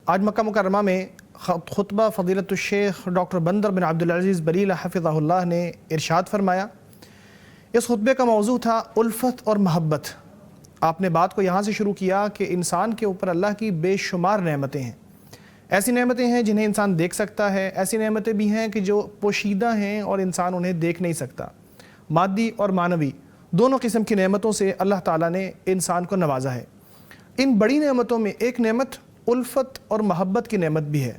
آج مکہ مکرمہ میں خطبہ فضیلت الشیخ ڈاکٹر بندر بن عبدالعزیز بریلہ حفظہ اللہ نے ارشاد فرمایا۔ اس خطبے کا موضوع تھا الفت اور محبت۔ آپ نے بات کو یہاں سے شروع کیا کہ انسان کے اوپر اللہ کی بے شمار نعمتیں ہیں، ایسی نعمتیں ہیں جنہیں انسان دیکھ سکتا ہے، ایسی نعمتیں بھی ہیں کہ جو پوشیدہ ہیں اور انسان انہیں دیکھ نہیں سکتا۔ مادی اور معنوی دونوں قسم کی نعمتوں سے اللہ تعالیٰ نے انسان کو نوازا ہے۔ ان بڑی نعمتوں میں ایک نعمت الفت اور محبت کی نعمت بھی ہے۔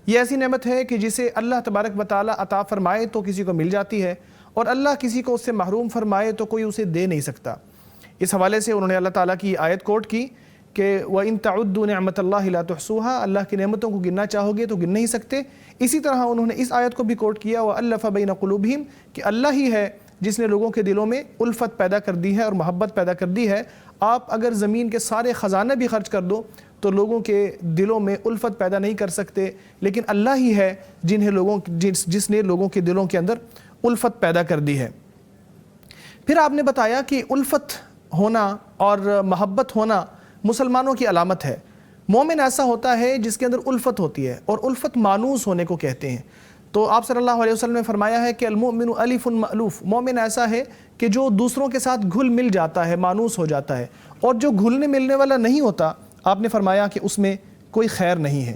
یہ ایسی نعمت ہے کہ جسے اللہ تبارک و تعالیٰ عطا فرمائے تو کسی کو مل جاتی ہے، اور اللہ کسی کو اس سے محروم فرمائے تو کوئی اسے دے نہیں سکتا۔ اس حوالے سے انہوں نے اللہ تعالیٰ کی آیت کوٹ کی کہ وَإِن تَعُدُّوا نِعْمَةَ اللَّهِ لَا تُحْصُوهَا، اللہ کی نعمتوں کو گننا چاہو گے تو گن نہیں سکتے۔ اسی طرح انہوں نے اس آیت کو بھی کوٹ کیا وَأَلَّفَ بَيْنَ قُلُوبِهِمْ، کہ اللہ ہی ہے جس نے لوگوں کے دلوں میں الفت پیدا کر دی ہے اور محبت پیدا کر دی ہے۔ آپ اگر زمین کے سارے خزانے بھی خرچ کر دو تو لوگوں کے دلوں میں الفت پیدا نہیں کر سکتے، لیکن اللہ ہی ہے جس نے لوگوں کے دلوں کے اندر الفت پیدا کر دی ہے۔ پھر آپ نے بتایا کہ الفت ہونا اور محبت ہونا مسلمانوں کی علامت ہے۔ مومن ایسا ہوتا ہے جس کے اندر الفت ہوتی ہے، اور الفت مانوس ہونے کو کہتے ہیں۔ تو آپ صلی اللہ علیہ وسلم نے فرمایا ہے کہ المؤمن الف مألوف، مومن ایسا ہے کہ جو دوسروں کے ساتھ گھل مل جاتا ہے، مانوس ہو جاتا ہے، اور جو گھلنے ملنے والا نہیں ہوتا آپ نے فرمایا کہ اس میں کوئی خیر نہیں ہے۔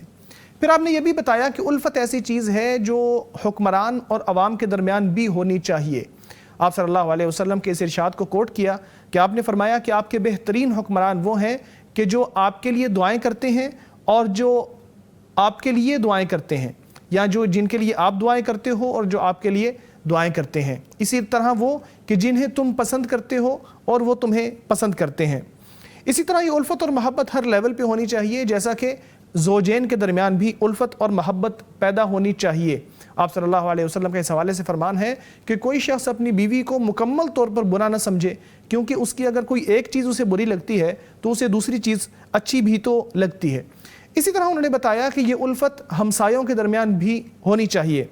پھر آپ نے یہ بھی بتایا کہ الفت ایسی چیز ہے جو حکمران اور عوام کے درمیان بھی ہونی چاہیے۔ آپ صلی اللہ علیہ وسلم کے اس ارشاد کو کوٹ کیا کہ آپ نے فرمایا کہ آپ کے بہترین حکمران وہ ہیں کہ جو آپ کے لیے دعائیں کرتے ہیں اور جو آپ کے لیے دعائیں کرتے ہیں، یا جن کے لیے آپ دعائیں کرتے ہو اور جو آپ کے لیے دعائیں کرتے ہیں۔ اسی طرح وہ کہ جنہیں تم پسند کرتے ہو اور وہ تمہیں پسند کرتے ہیں۔ اسی طرح یہ الفت اور محبت ہر لیول پہ ہونی چاہیے، جیسا کہ زوجین کے درمیان بھی الفت اور محبت پیدا ہونی چاہیے۔ آپ صلی اللہ علیہ وسلم کا اس حوالے سے فرمان ہے کہ کوئی شخص اپنی بیوی کو مکمل طور پر برا نہ سمجھے، کیونکہ اس کی اگر کوئی ایک چیز اسے بری لگتی ہے تو اسے دوسری چیز اچھی بھی تو لگتی ہے۔ اسی طرح انہوں نے بتایا کہ یہ الفت ہمسایوں کے درمیان بھی ہونی چاہیے۔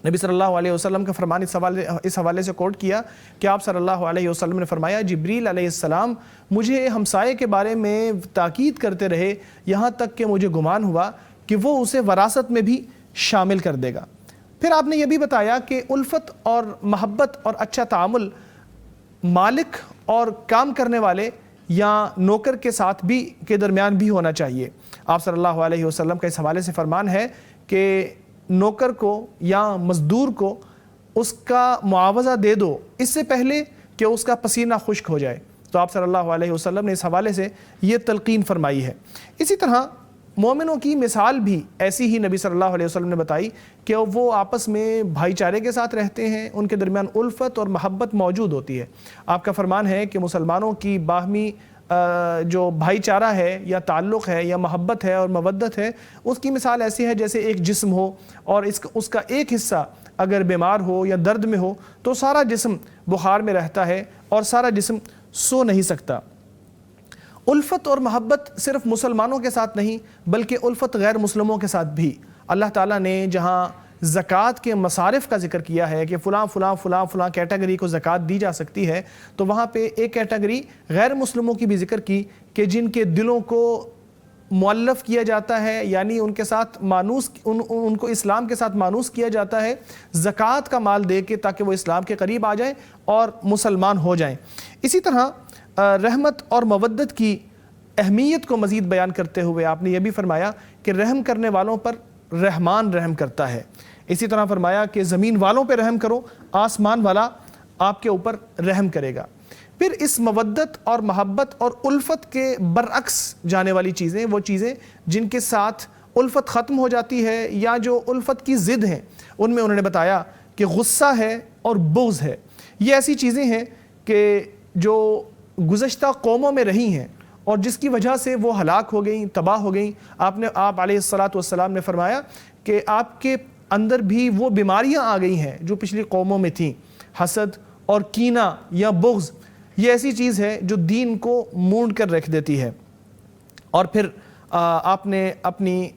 نبی صلی اللہ علیہ وسلم کا فرمان اس حوالے سے کوٹ کیا کہ آپ صلی اللہ علیہ وسلم نے فرمایا جبریل علیہ السلام مجھے ہمسائے کے بارے میں تاکید کرتے رہے، یہاں تک کہ مجھے گمان ہوا کہ وہ اسے وراثت میں بھی شامل کر دے گا۔ پھر آپ نے یہ بھی بتایا کہ الفت اور محبت اور اچھا تعامل مالک اور کام کرنے والے یا نوکر کے ساتھ بھی کے درمیان بھی ہونا چاہیے۔ آپ صلی اللہ علیہ وسلم کا اس حوالے سے فرمان ہے کہ نوکر کو یا مزدور کو اس کا معاوضہ دے دو اس سے پہلے کہ اس کا پسینہ خشک ہو جائے۔ تو آپ صلی اللہ علیہ وسلم نے اس حوالے سے یہ تلقین فرمائی ہے۔ اسی طرح مومنوں کی مثال بھی ایسی ہی نبی صلی اللہ علیہ وسلم نے بتائی کہ وہ آپس میں بھائی چارے کے ساتھ رہتے ہیں، ان کے درمیان الفت اور محبت موجود ہوتی ہے۔ آپ کا فرمان ہے کہ مسلمانوں کی باہمی جو بھائی چارہ ہے یا تعلق ہے یا محبت ہے اور مودت ہے، اس کی مثال ایسی ہے جیسے ایک جسم ہو اور اس کا ایک حصہ اگر بیمار ہو یا درد میں ہو تو سارا جسم بخار میں رہتا ہے اور سارا جسم سو نہیں سکتا۔ الفت اور محبت صرف مسلمانوں کے ساتھ نہیں بلکہ الفت غیر مسلموں کے ساتھ بھی۔ اللہ تعالیٰ نے جہاں زکوٰۃ کے مصارف کا ذکر کیا ہے کہ فلاں فلاں فلاں فلاں کیٹیگری کو زکوٰۃ دی جا سکتی ہے، تو وہاں پہ ایک کیٹیگری غیر مسلموں کی بھی ذکر کی کہ جن کے دلوں کو مؤلف کیا جاتا ہے، یعنی ان کے ساتھ مانوس ان کو اسلام کے ساتھ مانوس کیا جاتا ہے زکوٰۃ کا مال دے کے، تاکہ وہ اسلام کے قریب آ جائیں اور مسلمان ہو جائیں۔ اسی طرح رحمت اور مودت کی اہمیت کو مزید بیان کرتے ہوئے آپ نے یہ بھی فرمایا کہ رحم کرنے والوں پر رحمان رحم کرتا ہے۔ اسی طرح فرمایا کہ زمین والوں پہ رحم کرو، آسمان والا آپ کے اوپر رحم کرے گا۔ پھر اس مودت اور محبت اور الفت کے برعکس جانے والی چیزیں، وہ چیزیں جن کے ساتھ الفت ختم ہو جاتی ہے یا جو الفت کی ضد ہیں، ان میں انہوں نے بتایا کہ غصہ ہے اور بغض ہے۔ یہ ایسی چیزیں ہیں کہ جو گزشتہ قوموں میں رہی ہیں اور جس کی وجہ سے وہ ہلاک ہو گئیں، تباہ ہو گئیں۔ آپ علیہ الصلاۃ نے فرمایا کہ آپ کے اندر بھی وہ بیماریاں آ گئی ہیں جو پچھلی قوموں میں تھیں، حسد اور کینہ یا بغض۔ یہ ایسی چیز ہے جو دین کو مونڈ کر رکھ دیتی ہے۔ اور پھر آپ نے اپنی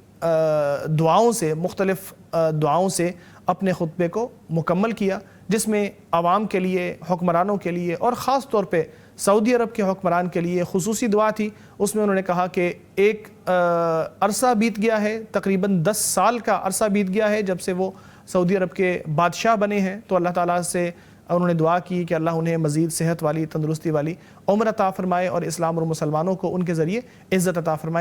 دعاؤں سے، مختلف دعاؤں سے اپنے خطبے کو مکمل کیا، جس میں عوام کے لیے، حکمرانوں کے لیے اور خاص طور پہ سعودی عرب کے حکمران کے لیے خصوصی دعا تھی. اس میں انہوں نے کہا کہ ایک عرصہ بیت گیا ہے، تقریباً 10 سال کا عرصہ بیت گیا ہے جب سے وہ سعودی عرب کے بادشاہ بنے ہیں. تو اللہ تعالیٰ سے انہوں نے دعا کی کہ اللہ انہیں مزید صحت والی، تندرستی والی عمر عطا فرمائے اور اسلام اور مسلمانوں کو ان کے ذریعے عزت عطا فرمائے.